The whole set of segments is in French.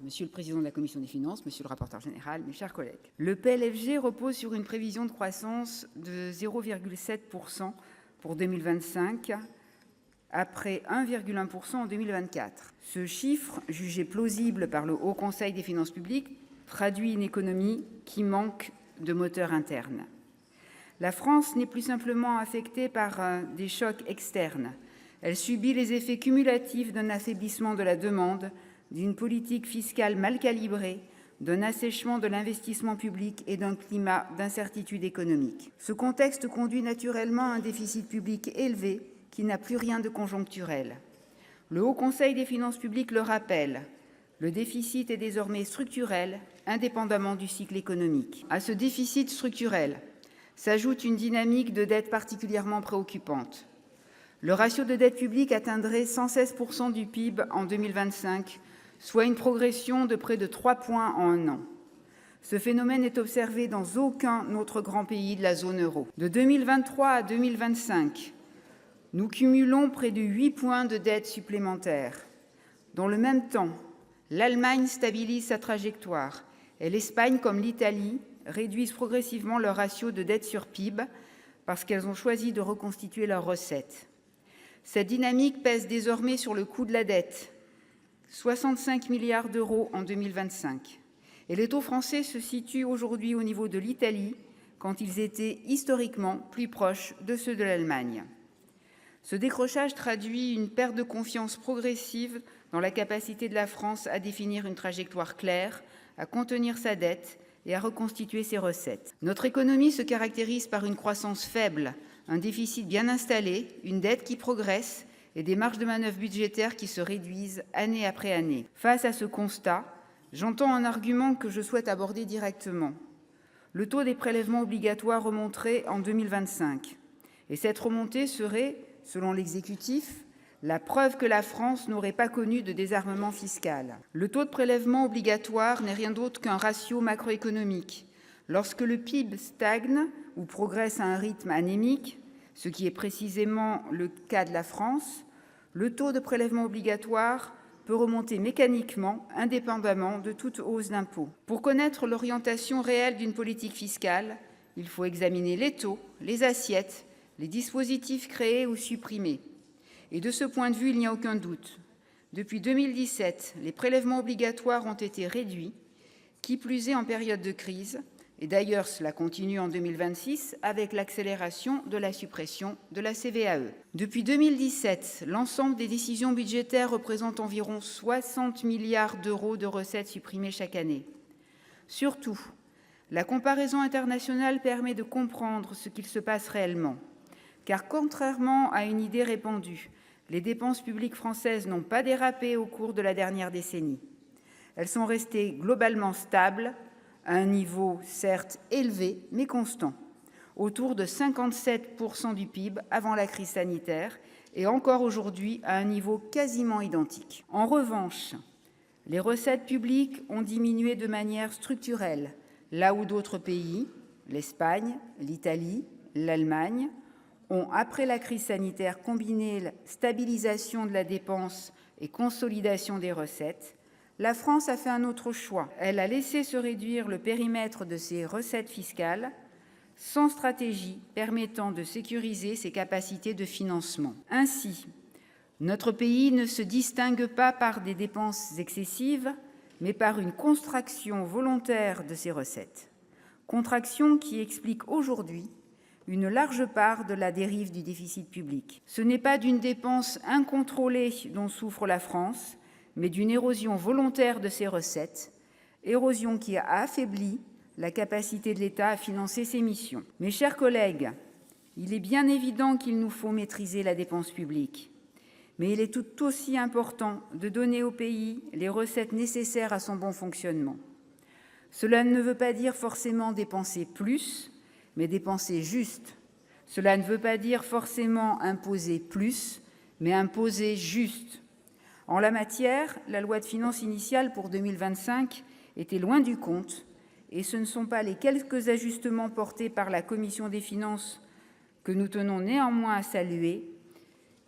Monsieur le Président de la Commission des Finances, Monsieur le rapporteur général, mes chers collègues. Le PLFG repose sur une prévision de croissance de 0,7% pour 2025, après 1,1% en 2024. Ce chiffre, jugé plausible par le Haut Conseil des finances publiques, traduit une économie qui manque de moteur interne. La France n'est plus simplement affectée par des chocs externes. Elle subit les effets cumulatifs d'un affaiblissement de la demande, d'une politique fiscale mal calibrée, d'un assèchement de l'investissement public et d'un climat d'incertitude économique. Ce contexte conduit naturellement à un déficit public élevé qui n'a plus rien de conjoncturel. Le Haut Conseil des finances publiques le rappelle, le déficit est désormais structurel, indépendamment du cycle économique. À ce déficit structurel s'ajoute une dynamique de dette particulièrement préoccupante. Le ratio de dette publique atteindrait 116% du PIB en 2025, soit une progression de près de 3 points en un an. Ce phénomène est observé dans aucun autre grand pays de la zone euro. De 2023 à 2025, nous cumulons près de 8 points de dette supplémentaires. Dans le même temps, l'Allemagne stabilise sa trajectoire et l'Espagne, comme l'Italie, réduisent progressivement leur ratio de dette sur PIB parce qu'elles ont choisi de reconstituer leurs recettes. Cette dynamique pèse désormais sur le coût de la dette, 65 milliards d'euros en 2025. Et les taux français se situent aujourd'hui au niveau de l'Italie, quand ils étaient historiquement plus proches de ceux de l'Allemagne. Ce décrochage traduit une perte de confiance progressive dans la capacité de la France à définir une trajectoire claire, à contenir sa dette et à reconstituer ses recettes. Notre économie se caractérise par une croissance faible, un déficit bien installé, une dette qui progresse et des marges de manœuvre budgétaires qui se réduisent année après année. Face à ce constat, j'entends un argument que je souhaite aborder directement. Le taux des prélèvements obligatoires remonterait en 2025. Et cette remontée serait, selon l'exécutif, la preuve que la France n'aurait pas connu de désarmement fiscal. Le taux de prélèvement obligatoire n'est rien d'autre qu'un ratio macroéconomique. Lorsque le PIB stagne ou progresse à un rythme anémique, ce qui est précisément le cas de la France, le taux de prélèvement obligatoire peut remonter mécaniquement, indépendamment de toute hausse d'impôts. Pour connaître l'orientation réelle d'une politique fiscale, il faut examiner les taux, les assiettes, les dispositifs créés ou supprimés. Et de ce point de vue, il n'y a aucun doute. Depuis 2017, les prélèvements obligatoires ont été réduits, qui plus est en période de crise, et d'ailleurs cela continue en 2026 avec l'accélération de la suppression de la CVAE. Depuis 2017, l'ensemble des décisions budgétaires représente environ 60 milliards d'euros de recettes supprimées chaque année. Surtout, la comparaison internationale permet de comprendre ce qu'il se passe réellement. Car contrairement à une idée répandue, les dépenses publiques françaises n'ont pas dérapé au cours de la dernière décennie. Elles sont restées globalement stables, à un niveau certes élevé, mais constant, autour de 57% du PIB avant la crise sanitaire, et encore aujourd'hui à un niveau quasiment identique. En revanche, les recettes publiques ont diminué de manière structurelle, là où d'autres pays, l'Espagne, l'Italie, l'Allemagne, ont, après la crise sanitaire, combiné la stabilisation de la dépense et consolidation des recettes. La France a fait un autre choix. Elle a laissé se réduire le périmètre de ses recettes fiscales sans stratégie permettant de sécuriser ses capacités de financement. Ainsi, notre pays ne se distingue pas par des dépenses excessives, mais par une contraction volontaire de ses recettes. Contraction qui explique aujourd'hui une large part de la dérive du déficit public. Ce n'est pas d'une dépense incontrôlée dont souffre la France, mais d'une érosion volontaire de ses recettes, érosion qui a affaibli la capacité de l'État à financer ses missions. Mes chers collègues, il est bien évident qu'il nous faut maîtriser la dépense publique, mais il est tout aussi important de donner au pays les recettes nécessaires à son bon fonctionnement. Cela ne veut pas dire forcément dépenser plus, mais dépenser juste. Cela ne veut pas dire forcément imposer plus, mais imposer juste. En la matière, la loi de finances initiale pour 2025 était loin du compte, et ce ne sont pas les quelques ajustements portés par la Commission des finances que nous tenons néanmoins à saluer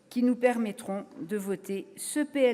qui nous permettront de voter ce PLFG